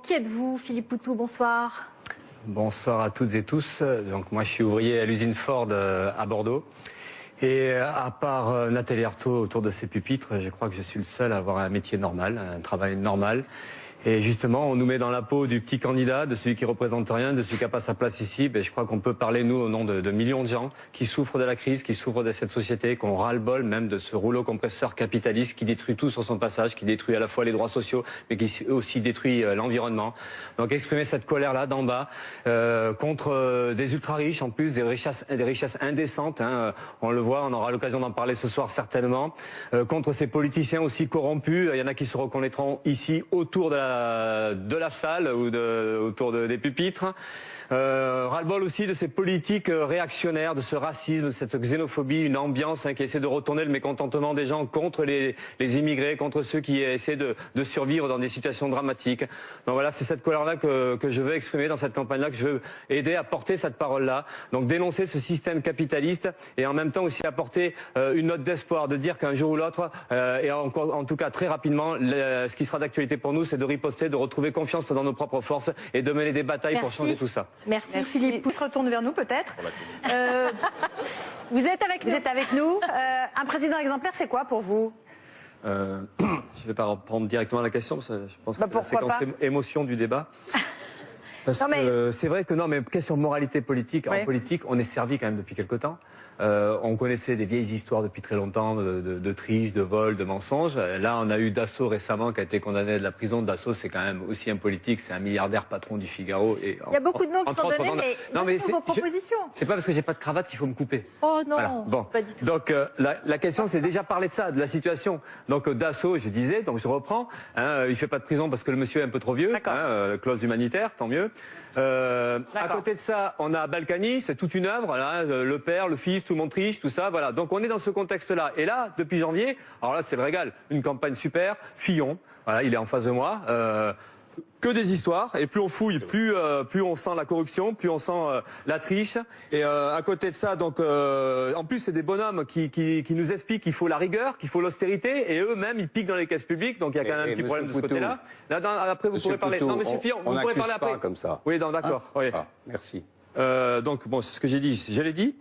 Qui êtes-vous, Philippe Poutou? Bonsoir. Bonsoir à toutes et tous. Donc moi je suis ouvrier à l'usine Ford à Bordeaux. Et à part Nathalie Arthaud autour de ses pupitres, je crois que je suis le seul à avoir un métier normal, un travail normal. Et justement, on nous met dans la peau du petit candidat, de celui qui représente rien, de celui qui n'a pas sa place ici. Ben, je crois qu'on peut parler, nous, au nom de millions de gens qui souffrent de la crise, qui souffrent de cette société, qu'on ras-le-bol même de ce rouleau compresseur capitaliste qui détruit tout sur son passage, qui détruit à la fois les droits sociaux, mais qui aussi détruit l'environnement. Donc exprimer cette colère-là d'en bas contre des ultra-riches, en plus des richesses indécentes. Hein, on le voit, on aura l'occasion d'en parler ce soir certainement. Contre ces politiciens aussi corrompus. Il y en a qui se reconnaîtront ici autour de la salle ou autour des pupitres. Ras-le-bol aussi de ces politiques réactionnaires, de ce racisme, de cette xénophobie, une ambiance qui essaie de retourner le mécontentement des gens contre les immigrés, contre ceux qui essaient de survivre dans des situations dramatiques. Donc voilà, c'est cette colère-là que je veux exprimer dans cette campagne-là, que je veux aider à porter cette parole-là. Donc dénoncer ce système capitaliste et en même temps aussi apporter une note d'espoir, de dire qu'un jour ou l'autre, et en tout cas très rapidement, ce qui sera d'actualité pour nous, c'est de riposter, de retrouver confiance dans nos propres forces et de mener des batailles pour changer tout ça. Merci Philippe. Il se retourne vers nous peut-être. Vous êtes avec nous. Vous êtes avec nous. Un président exemplaire, c'est quoi pour vous? Je ne vais pas répondre directement à la question, parce que je pense que c'est la séquence émotion du débat. Parce que c'est vrai que non, mais question de moralité politique, en politique, on est servi quand même depuis quelque temps. On connaissait des vieilles histoires depuis très longtemps de triche, de vol, de mensonges. Là, on a eu Dassault récemment qui a été condamné de la prison. Dassault, c'est quand même aussi un politique, c'est un milliardaire patron du Figaro. Et il y a beaucoup de noms qui sont donnés, mais vos propositions. C'est pas parce que j'ai pas de cravate qu'il faut me couper. Oh non, voilà. Bon. Pas du tout. Donc la question, c'est déjà parler de ça, de la situation. Donc Dassault, je disais, donc je reprends. Hein, il fait pas de prison parce que le monsieur est un peu trop vieux. Clause humanitaire, tant mieux. À côté de ça, on a Balkany, c'est toute une œuvre, là, le père, le fils, tout le monde triche, tout ça, voilà. Donc on est dans ce contexte-là. Et là, depuis janvier, alors là c'est le régal, une campagne super, Fillon, voilà, il est en face de moi. Que des histoires, et plus on fouille, plus on sent la corruption, plus on sent la triche. Et à côté de ça, donc en plus c'est des bonhommes qui nous expliquent qu'il faut la rigueur, qu'il faut l'austérité, et eux-mêmes ils piquent dans les caisses publiques, donc il y a quand même un petit problème de ce côté-là. Là après vous pourrez parler. Non, Monsieur Fillon, vous pourrez parler après. Comme ça. Oui, d'accord. Oui. Ah, merci. Donc bon, c'est ce que j'ai dit, je l'ai dit.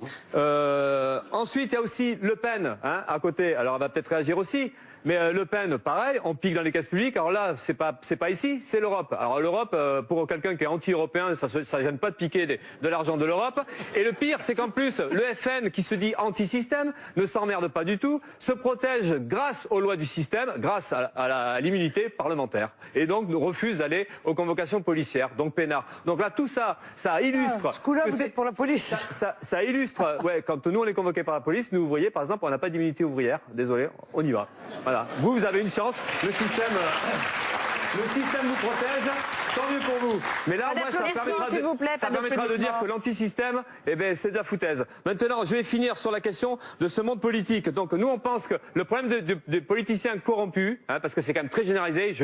Ensuite, il y a aussi Le Pen, hein, à côté. Alors, elle va peut-être réagir aussi. Mais Le Pen, pareil, on pique dans les caisses publiques. Alors là, c'est pas ici, c'est l'Europe. Alors l'Europe, pour quelqu'un qui est anti-européen, ça gêne pas de piquer de l'argent de l'Europe. Et le pire, c'est qu'en plus, le FN, qui se dit anti-système, ne s'emmerde pas du tout, se protège grâce aux lois du système, grâce à l'immunité parlementaire. Et donc, nous refuse d'aller aux convocations policières, donc peinard. Donc là, tout ça, ça illustre. Ce coup-là, vous êtes pour la police. Ça illustre. Ouais, quand nous on est convoqués par la police, nous ouvriers, par exemple, on n'a pas d'immunité ouvrière. Désolé, on y va. Voilà. Vous avez une chance. Le système vous protège. Tant mieux pour vous. Mais là, moi, ça permettra de dire que l'antisystème, eh ben, c'est de la foutaise. Maintenant, je vais finir sur la question de ce monde politique. Donc, nous, on pense que le problème des politiciens corrompus, hein, parce que c'est quand même très généralisé,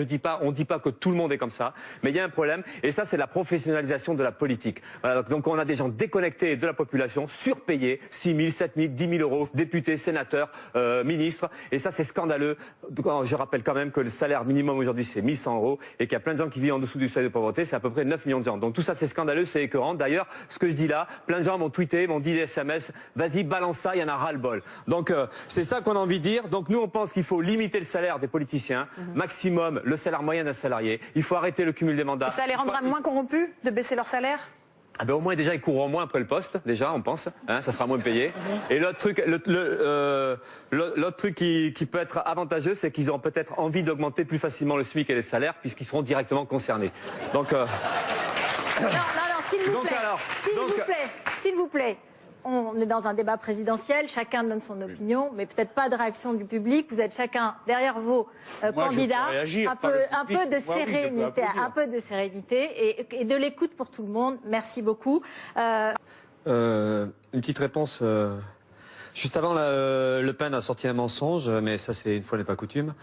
on dit pas que tout le monde est comme ça, mais il y a un problème, et ça, c'est la professionnalisation de la politique. Voilà, donc, on a des gens déconnectés de la population, surpayés, 6 000, 7 000, 10 000 euros, députés, sénateurs, ministres, et ça, c'est scandaleux. Donc, je rappelle quand même que le salaire minimum aujourd'hui, c'est 1 100 euros, et qu'il y a plein de gens qui vivent en dessous du seuil de pauvreté, c'est à peu près 9 millions de gens. Donc tout ça, c'est scandaleux, c'est écœurant. D'ailleurs, ce que je dis là, plein de gens m'ont tweeté, m'ont dit des SMS, vas-y, balance ça, il y en a ras-le-bol. Donc c'est ça qu'on a envie de dire. Donc nous, on pense qu'il faut limiter le salaire des politiciens, maximum le salaire moyen d'un salarié. Il faut arrêter le cumul des mandats. Ça les rendra moins corrompus de baisser leur salaire? Ah ben au moins déjà ils courront moins après le poste, déjà on pense, hein, ça sera moins payé. Et l'autre truc, l'autre truc qui peut être avantageux, c'est qu'ils auront peut-être envie d'augmenter plus facilement le SMIC et les salaires puisqu'ils seront directement concernés. Donc non, s'il vous plaît. On est dans un débat présidentiel, chacun donne son opinion, mais peut-être pas de réaction du public. Vous êtes chacun derrière vos candidats. Un peu de sérénité et de l'écoute pour tout le monde. Merci beaucoup. Une petite réponse. Juste avant, Le Pen a sorti un mensonge, mais ça c'est une fois n'est pas coutume,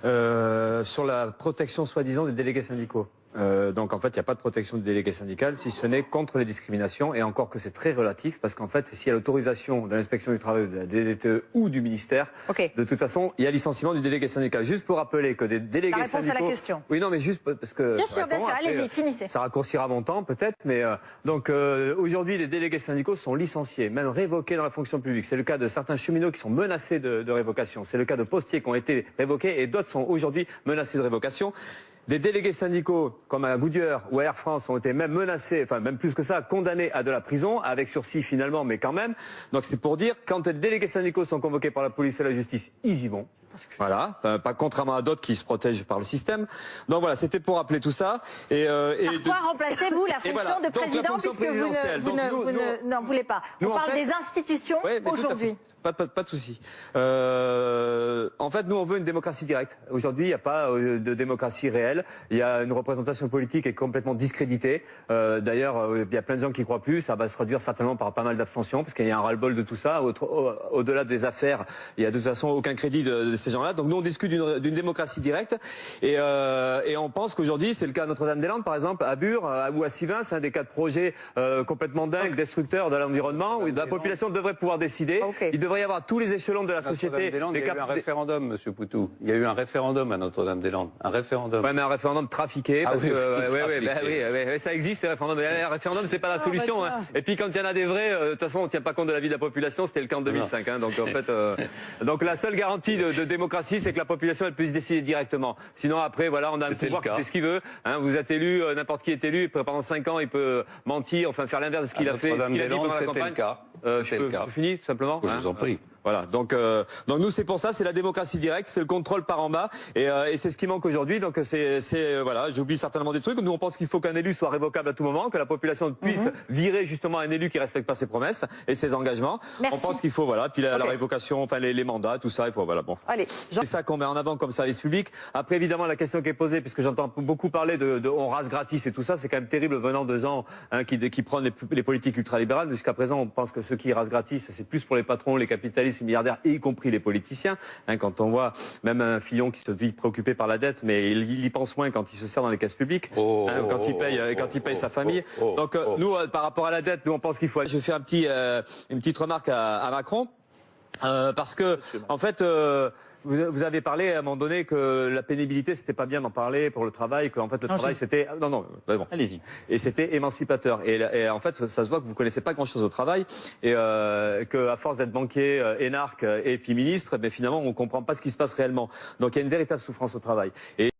sur la protection soi-disant des délégués syndicaux. Donc en fait, il n'y a pas de protection du délégué syndical, si ce n'est contre les discriminations, et encore que c'est très relatif, parce qu'en fait, s'il y a l'autorisation de l'inspection du travail, de la DDTE ou du ministère, de toute façon, il y a licenciement du délégué syndical. Juste pour rappeler que des délégués syndicaux... La réponse à la question. Oui, non, mais juste parce que... Bien sûr, allez-y, finissez. Ça raccourcira mon temps peut-être, mais donc aujourd'hui, les délégués syndicaux sont licenciés, même révoqués dans la fonction publique. C'est le cas de certains cheminots qui sont menacés de révocation. C'est le cas de postiers qui ont été révoqués et d'autres sont aujourd'hui menacés de révocation. Des délégués syndicaux comme à Goodyear ou à Air France ont été même menacés, enfin même plus que ça, condamnés à de la prison, avec sursis finalement, mais quand même. Donc c'est pour dire, quand les délégués syndicaux sont convoqués par la police et la justice, ils y vont. Voilà, pas contrairement à d'autres qui se protègent par le système. Donc voilà, c'était pour rappeler tout ça. Par quoi remplacez-vous la fonction de président, puisque vous n'en voulez pas? On parle des institutions aujourd'hui. Pas de souci. En fait, nous, on veut une démocratie directe. Aujourd'hui, il n'y a pas de démocratie réelle. Il y a une représentation politique qui est complètement discréditée. D'ailleurs, il y a plein de gens qui ne croient plus. Ça va se traduire certainement par pas mal d'abstentions, parce qu'il y a un ras-le-bol de tout ça. Au-delà des affaires, il n'y a de toute façon aucun crédit de ces gens-là. Donc nous, on discute d'une démocratie directe. Et on pense qu'aujourd'hui, c'est le cas à Notre-Dame-des-Landes, par exemple, à Bure ou à Sivins, c'est un des cas de projets complètement dingues, destructeurs de l'environnement, où la population devrait pouvoir décider. Il devrait y avoir tous les échelons de la société. Il y a eu un référendum, Monsieur Poutou. Il y a eu un référendum à Notre-Dame-des-Landes. Un référendum. Ouais, mais un référendum trafiqué, parce que ça existe, ces référendums. Mais un référendum, c'est pas la solution. Et puis quand il y en a des vrais, de toute façon, on tient pas compte de la vie de la population. C'était le cas en 2005. Donc en fait, donc la seule garantie de démocratie, c'est que la population elle puisse décider directement. Sinon après, voilà, on a un pouvoir qui fait ce qu'il veut. Vous êtes élu, n'importe qui est élu. Pendant 5 ans, il peut mentir, enfin faire l'inverse de ce qu'il a fait. Notre-Dame-des-Landes, c'était le cas. Je finis simplement. Je vous en prie. Voilà, donc nous c'est pour ça, c'est la démocratie directe, c'est le contrôle par en bas, et c'est ce qui manque aujourd'hui. Donc voilà, j'oublie certainement des trucs. Nous on pense qu'il faut qu'un élu soit révocable à tout moment, que la population puisse virer justement un élu qui respecte pas ses promesses et ses engagements. Merci. On pense qu'il faut puis la révocation, enfin les mandats, tout ça, il faut bon. Allez, c'est ça qu'on met en avant comme service public. Après évidemment la question qui est posée, puisque j'entends beaucoup parler de on rase gratis et tout ça, c'est quand même terrible venant de gens qui prennent les politiques ultralibérales. Jusqu'à présent, on pense que ceux qui rasent gratis, c'est plus pour les patrons, les capitalistes, les milliardaires, y compris les politiciens. Quand on voit même un Fillon qui se dit préoccupé par la dette, mais il y pense moins quand il se sert dans les caisses publiques, quand il paye sa famille. Donc nous, par rapport à la dette, nous on pense qu'il faut. Je vais faire une petite remarque à Macron, parce que en fait. Vous avez parlé à un moment donné que la pénibilité c'était pas bien d'en parler pour le travail, qu'en fait le travail c'était bon. Allez-y. Et c'était émancipateur. Et en fait ça se voit que vous connaissez pas grand-chose au travail et que à force d'être banquier, énarque et puis ministre, mais finalement on comprend pas ce qui se passe réellement. Donc il y a une véritable souffrance au travail. Et